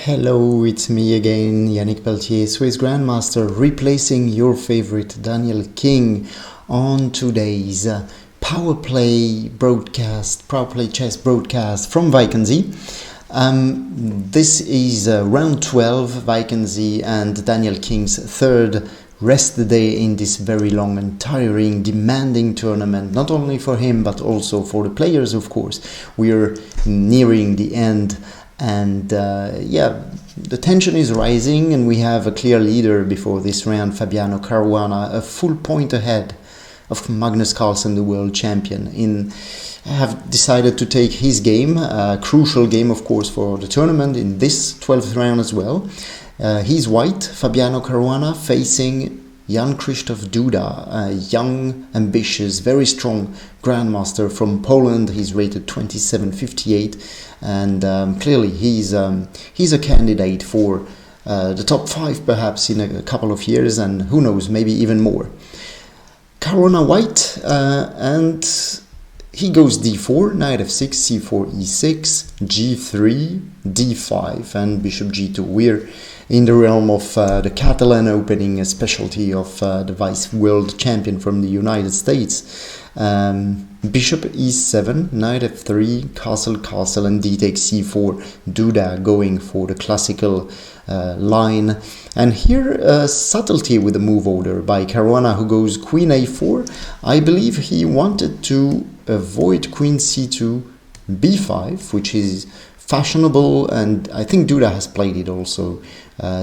Hello, it's me again, Yannick Peltier, Swiss Grandmaster, replacing your favorite Daniel King on today's PowerPlayChess broadcast from Vacancy. This is round 12, Vacancy and Daniel King's third rest day in this very long and tiring, demanding tournament, not only for him but also for the players, of course. We are nearing the end. And the tension is rising, and we have a clear leader before this round, Fabiano Caruana, a full point ahead of Magnus Carlsen, the world champion. I have decided to take his game, a crucial game, of course, for the tournament in this 12th round as well. He's white, Fabiano Caruana, facing Jan-Krzysztof Duda, a young, ambitious, very strong grandmaster from Poland. He's rated 2758, and clearly he's a candidate for the top 5 perhaps in a couple of years, and who knows, maybe even more. Caruana white, and he goes d4, knight f6, c4, e6, g3, d5, and bishop g2. We're in the realm of the Catalan opening, a specialty of the vice world champion from the United States. Bishop e7, knight f3, castle, and d takes c4. Duda going for the classical line. And here, subtlety with the move order by Caruana, who goes queen a4. I believe he wanted to avoid queen c2, b5, which is fashionable, and I think Duda has played it also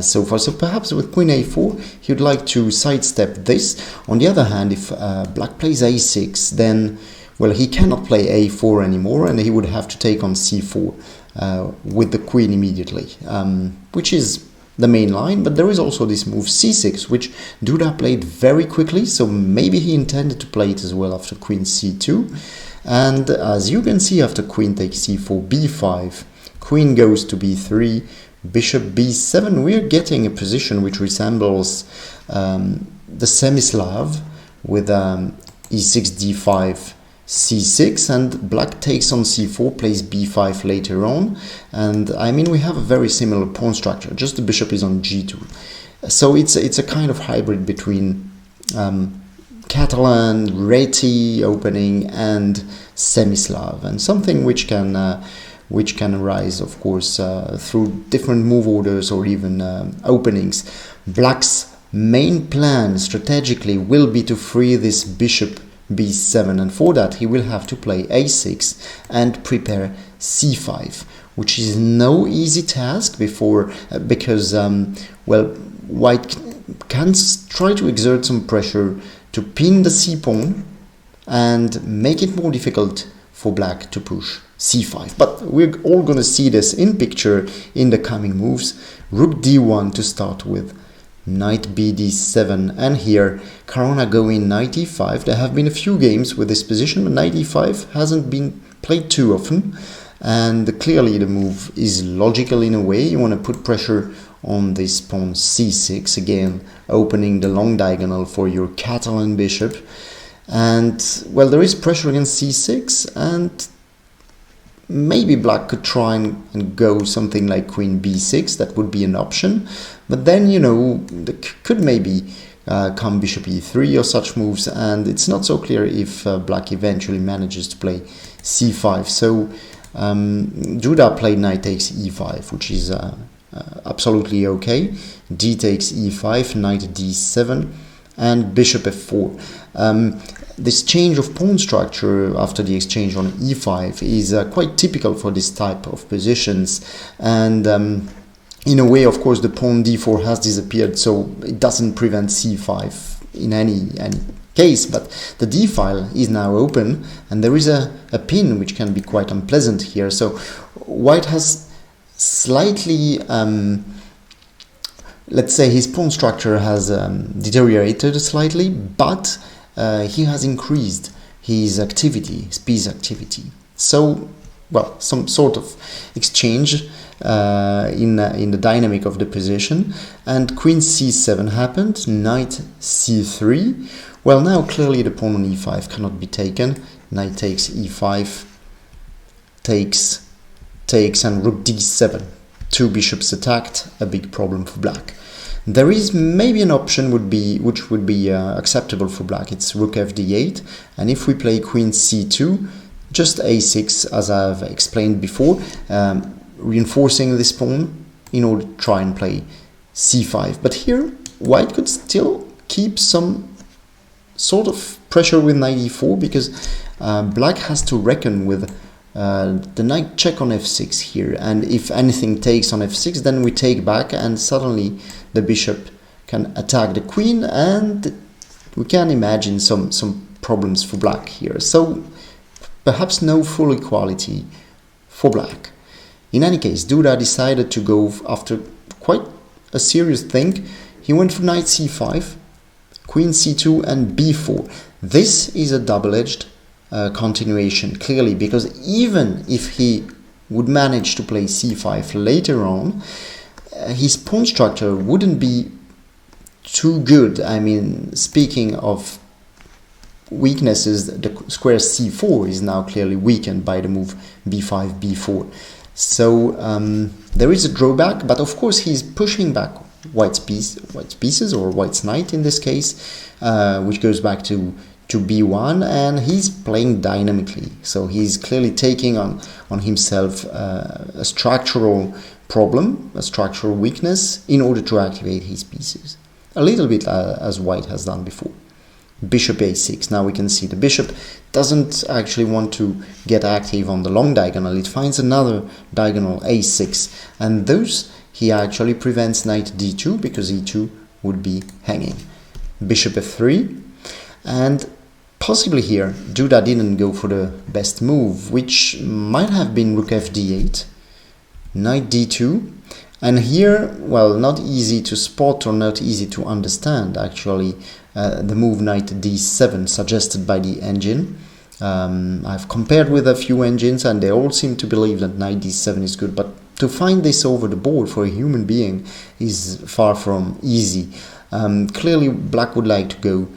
so far. So perhaps with queen a4 he would like to sidestep this. On the other hand, if black plays a6, then well, he cannot play a4 anymore, and he would have to take on c4 with the queen immediately, which is the main line. But there is also this move c6, which Duda played very quickly, so maybe he intended to play it as well after queen c2. And as you can see, after queen takes c4, b5, queen goes to b3, bishop b7. We're getting a position which resembles the semi-Slav with e6, d5, c6, and black takes on c4, plays b5 later on. And I mean, we have a very similar pawn structure, just the bishop is on g2. So it's a kind of hybrid between Catalan, Reti opening and semi-Slav, and something which can arise, of course, through different move orders or even openings. Black's main plan strategically will be to free this bishop b7, and for that he will have to play a6 and prepare c5, which is no easy task because white can try to exert some pressure to pin the c-pawn and make it more difficult for black to push c5. But we're all going to see this in picture in the coming moves. Rook d1 to start with, knight b d7, and here Caruana going knight e5. There have been a few games with this position, but knight e5 hasn't been played too often, and clearly the move is logical in a way. You want to put pressure on this pawn c6, again opening the long diagonal for your Catalan bishop. And well, there is pressure against c6, and maybe black could try and go something like queen b6. That would be an option, but then, you know, there could maybe come bishop e3 or such moves, and it's not so clear if black eventually manages to play c5. So Duda played knight takes e5, which is absolutely okay. D takes e5, knight d7, and bishop f4. This change of pawn structure after the exchange on e5 is quite typical for this type of positions, and in a way, of course, the pawn d4 has disappeared, so it doesn't prevent c5 in any case, but the d file is now open, and there is a pin which can be quite unpleasant here. So white has slightly let's say his pawn structure has deteriorated slightly, but he has increased his activity, his piece activity. So, well, some sort of exchange in the dynamic of the position. And queen c7 happened, knight c3. Well, now clearly the pawn on e5 cannot be taken. Knight takes e5, takes, and rook d7 two bishops attacked, a big problem for black. There is maybe an option which would be acceptable for black. It's rook fd8, and if we play queen c2, just a6 as I've explained before, reinforcing this pawn in order to try and play c5. But here white could still keep some sort of pressure with knight e4, because black has to reckon with the knight check on f6 here, and if anything takes on f6, then we take back, and suddenly the bishop can attack the queen, and we can imagine some problems for black here. So perhaps no full equality for black. In any case, Duda decided to go after quite a serious thing. He went for knight c5, queen c2 and b4. This is a double-edged continuation, clearly, because even if he would manage to play c5 later on, his pawn structure wouldn't be too good. I mean, speaking of weaknesses, the square c4 is now clearly weakened by the move b5, b4. So there is a drawback, but of course he's pushing back white's pieces, or white's knight in this case, which goes back to b1, and he's playing dynamically. So he's clearly taking on himself a structural problem, a structural weakness, in order to activate his pieces. A little bit as white has done before. Bishop a6. Now we can see the bishop doesn't actually want to get active on the long diagonal. It finds another diagonal, a6, and those he actually prevents knight d2, because e2 would be hanging. Bishop f3, and possibly here Duda didn't go for the best move, which might have been rook fd8, knight d2, and here, well, not easy to spot or not easy to understand actually the move knight d7 suggested by the engine. I've compared with a few engines and they all seem to believe that knight d7 is good, but to find this over the board for a human being is far from easy. Clearly black would like to go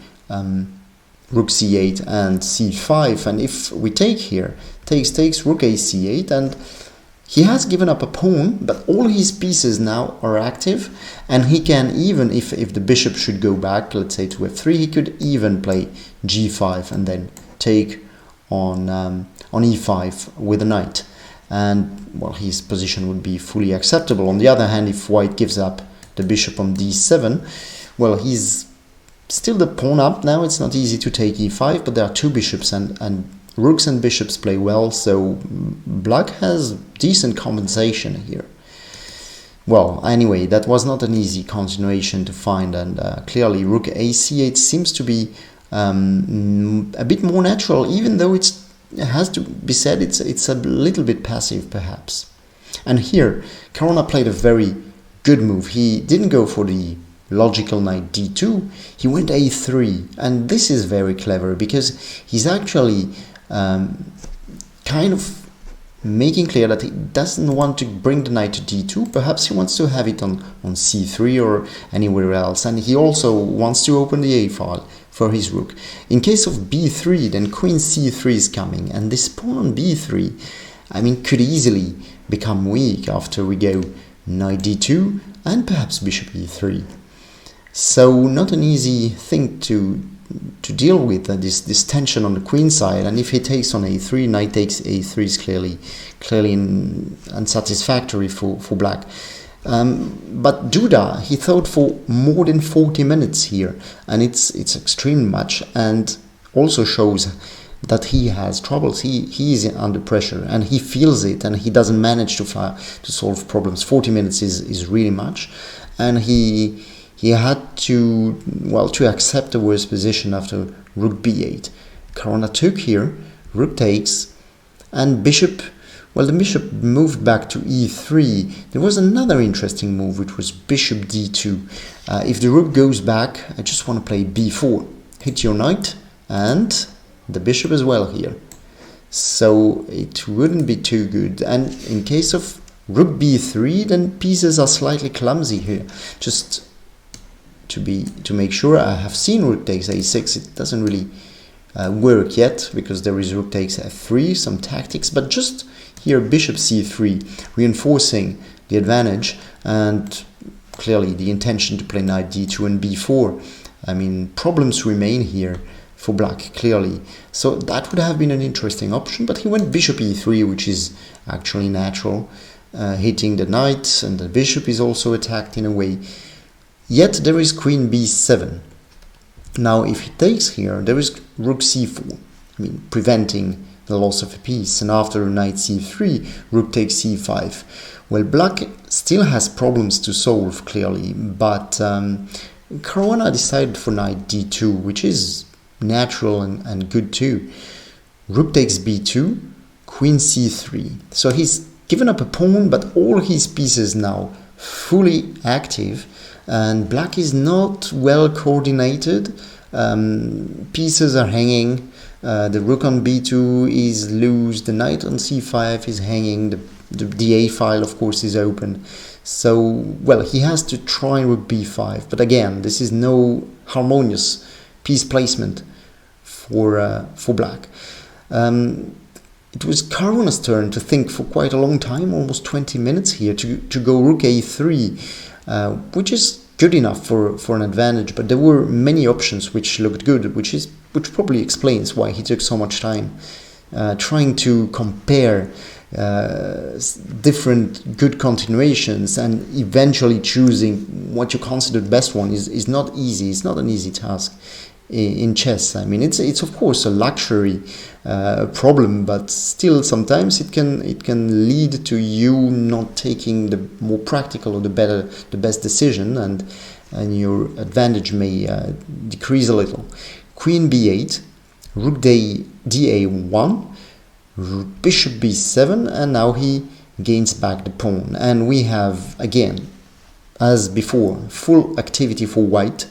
rook c8 and c5, and if we take here, takes rook a c8, and he has given up a pawn, but all his pieces now are active, and he can even, if the bishop should go back, let's say to f3, he could even play g5 and then take on e5 with a knight, and well, his position would be fully acceptable. On the other hand, if white gives up the bishop on d7, well, he's still the pawn up. Now it's not easy to take e5, but there are two bishops, and rooks and bishops play well, so black has decent compensation here. Well, anyway, that was not an easy continuation to find, and clearly rook ac8 seems to be a bit more natural, even though it has to be said it's a little bit passive perhaps. And here Caruana played a very good move. He didn't go for the logical knight d2, he went a3, and this is very clever because he's actually kind of making clear that he doesn't want to bring the knight to d2. Perhaps he wants to have it on c3 or anywhere else, and he also wants to open the a file for his rook. In case of b3, then queen c3 is coming, and this pawn on b3, I mean, could easily become weak after we go knight d2 and perhaps bishop e3. So not an easy thing to deal with, this tension on the queen side, and if he takes on a3, knight takes a3 is clearly unsatisfactory for black. But Duda, he thought for more than 40 minutes here, and it's extreme much, and also shows that he has troubles. He is under pressure, and he feels it, and he doesn't manage to solve problems. 40 minutes is really much, and he had to accept the worst position after rook b8. Caruana took here, rook takes, and bishop, well, the bishop moved back to e3. There was another interesting move, which was bishop d2. If the rook goes back, I just want to play b4. Hit your knight, and the bishop as well here. So it wouldn't be too good. And in case of rook b3, then pieces are slightly clumsy here. Just to make sure, I have seen rook takes a6. It doesn't really work yet because there is rook takes f3, some tactics, but just here bishop c3, reinforcing the advantage, and clearly the intention to play knight d2 and b4. I mean, problems remain here for black, clearly. So that would have been an interesting option, but he went bishop e3, which is actually natural, hitting the knight, and the bishop is also attacked in a way. Yet there is queen b7. Now if he takes here, there is rook c4, I mean, preventing the loss of a piece, and after knight c3, rook takes c5. Well, black still has problems to solve, clearly, but Caruana decided for knight d2, which is natural and good too. Rook takes b2, queen c3. So he's given up a pawn, but all his pieces now fully active, and black is not well coordinated. Pieces are hanging. The rook on b2 is loose. The knight on c5 is hanging. The a file, of course, is open. So, well, he has to try rook b5. But again, this is no harmonious piece placement for black. It was Caruana's turn to think for quite a long time, almost 20 minutes here, to go rook a3, which is good enough for an advantage, but there were many options which looked good, which probably explains why he took so much time trying to compare different good continuations and eventually choosing what you consider the best one is not easy. It's not an easy task in chess. I mean, it's of course a luxury problem, but still sometimes it can lead to you not taking the more practical or the best decision, and your advantage may decrease a little. Queen b8, rook da1, bishop b7, and now he gains back the pawn, and we have again, as before, full activity for white,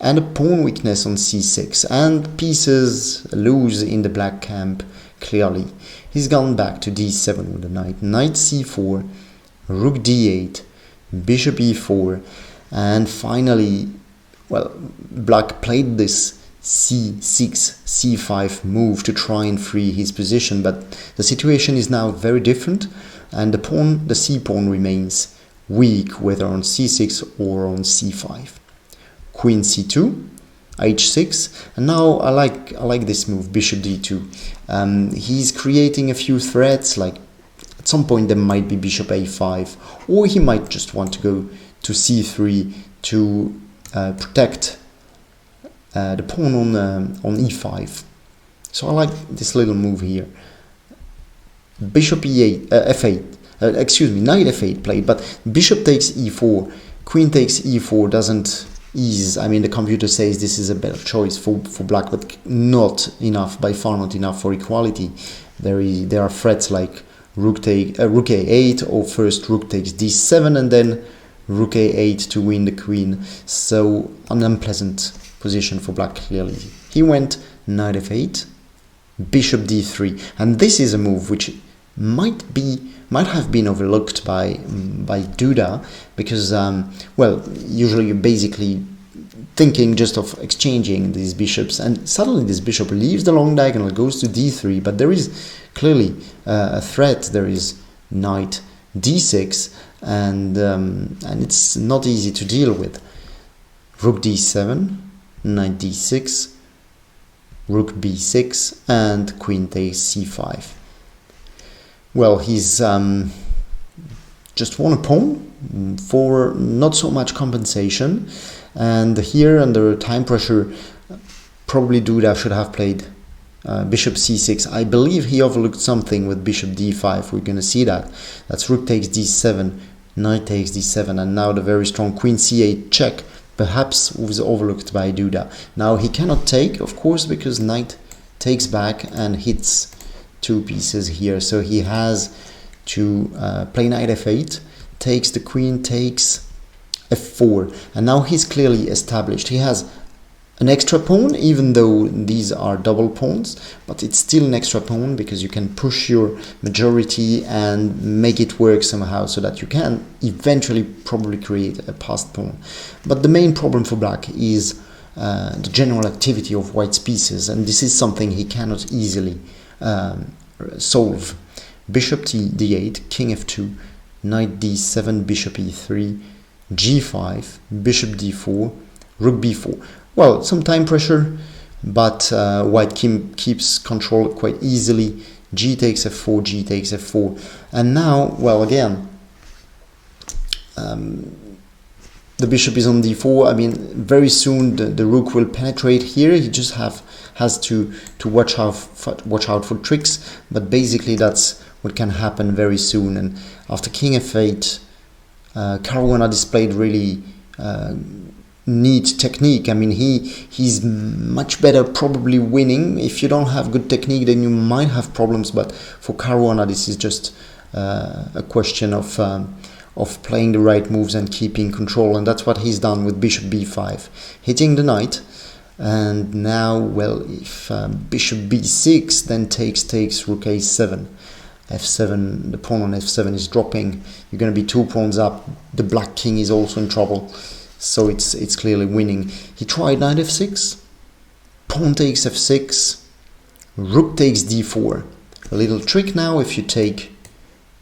and a pawn weakness on c6, and pieces loose in the black camp, clearly. He's gone back to d7 with the knight, knight c4, rook d8, bishop e4, and finally, well, black played this c6, c5 move to try and free his position, but the situation is now very different, and the c-pawn remains weak, whether on c6 or on c5. Queen c2, h6, and now I like this move, bishop d2. He's creating a few threats, like at some point there might be bishop a5, or he might just want to go to c3 to protect the pawn on e5. So I like this little move here. Bishop e8, f8, excuse me, knight f8 played, but bishop takes e4, queen takes e4 doesn't ease. I mean, the computer says this is a better choice for black, but not enough, by far not enough for equality. There are threats like rook a8, or first rook takes d7 and then rook a8 to win the queen. So an unpleasant position for black, clearly. He went knight f8, bishop d3, and this is a move which might have been overlooked by Duda, because well, usually you're basically thinking just of exchanging these bishops, and suddenly this bishop leaves the long diagonal, goes to d3, but there is clearly a threat. There is knight d6, and it's not easy to deal with. Rook d7, knight d6, rook b6, and queen takes c5. Well, he's just won a pawn for not so much compensation, and here under time pressure probably Duda should have played bishop c6. I believe he overlooked something with bishop d5. We're going to see that. That's rook takes d7, knight takes d7, and now the very strong queen c8 check perhaps was overlooked by Duda. Now he cannot take, of course, because knight takes back and hits two pieces here, so he has to play knight f8, takes the queen, takes f4, and now he's clearly established. He has an extra pawn, even though these are double pawns, but it's still an extra pawn because you can push your majority and make it work somehow so that you can eventually probably create a passed pawn. But the main problem for black is the general activity of white's pieces, and this is something he cannot easily solve. bishop d8, king f2, knight d7, bishop e3, g5, bishop d4, rook b4. Well, some time pressure, but white keeps control quite easily. G takes f4, G takes f4, and now, well, again, the bishop is on d4. I mean, very soon the rook will penetrate here. He just has to watch out for tricks, but basically that's what can happen very soon. And after king f8, Caruana displayed really neat technique. I mean, he's much better probably winning. If you don't have good technique, then you might have problems, but for Caruana this is just a question of playing the right moves and keeping control, and that's what he's done with bishop b5, hitting the knight. And now, well, if bishop b6, then takes rook a7, f7, the pawn on f7 is dropping. You're going to be 2 pawns up. The black king is also in trouble, so it's clearly winning. He tried knight f6, pawn takes f6, rook takes d4. A little trick now: if you take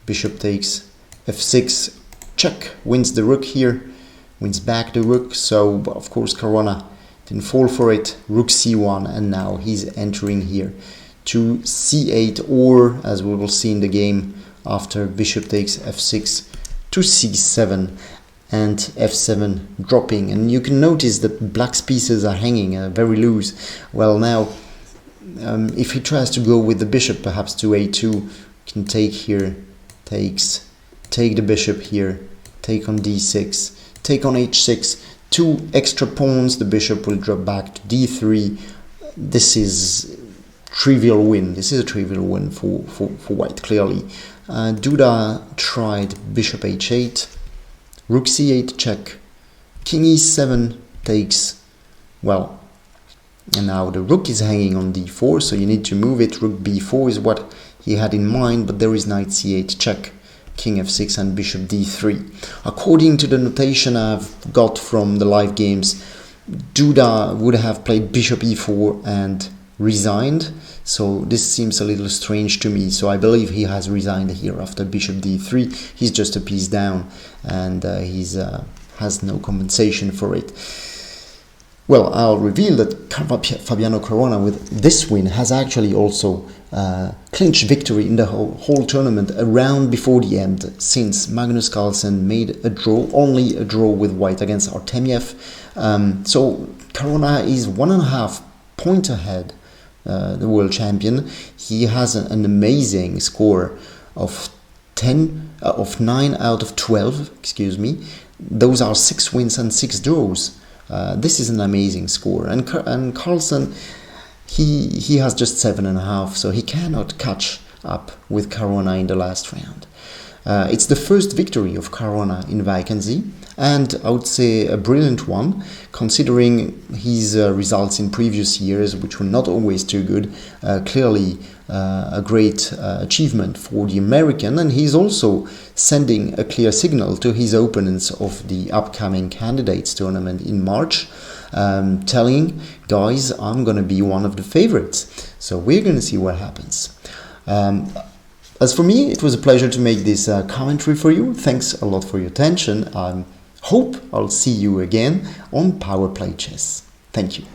bishop takes f6, check, wins the rook here, wins back the rook. So of course Caruana didn't fall for it. Rook c1, and now he's entering here to c8, or as we will see in the game after bishop takes f6, to c7, and f7 dropping. And you can notice that black's pieces are hanging very loose. Well, now if he tries to go with the bishop, perhaps to a2, can take here, take the bishop here, take on d6, take on h6, 2 extra pawns, the bishop will drop back to d3. This is trivial win. This is a trivial win for white, clearly. Duda tried bishop h8, rook c8 check, king e7 takes, well, and now the rook is hanging on d4, so you need to move it. Rook b4 is what he had in mind, but there is knight c8 check, king f6, and bishop d3. According to the notation I've got from the live games, Duda would have played bishop e4 and resigned, so this seems a little strange to me. So I believe he has resigned here after bishop d3. He's just a piece down, and he's has no compensation for it. Well, I'll reveal that Fabiano Caruana, with this win, has actually also clinched victory in the whole tournament a round before the end, since Magnus Carlsen made a draw, only a draw with white against Artemiev. So Caruana is 1.5 points ahead, the world champion. He has an amazing score of 9 out of 12. Excuse me. Those are 6 wins and 6 draws. This is an amazing score, and Carlsen, he has just 7.5, so he cannot catch up with Caruana in the last round. It's the first victory of Caruana in Vacancy, and I would say a brilliant one, considering his results in previous years, which were not always too good. Clearly a great achievement for the American, and he's also sending a clear signal to his opponents of the upcoming candidates tournament in March, telling, guys, I'm going to be one of the favorites. So we're going to see what happens. As for me, it was a pleasure to make this commentary for you. Thanks a lot for your attention. I hope I'll see you again on PowerPlayChess. Thank you.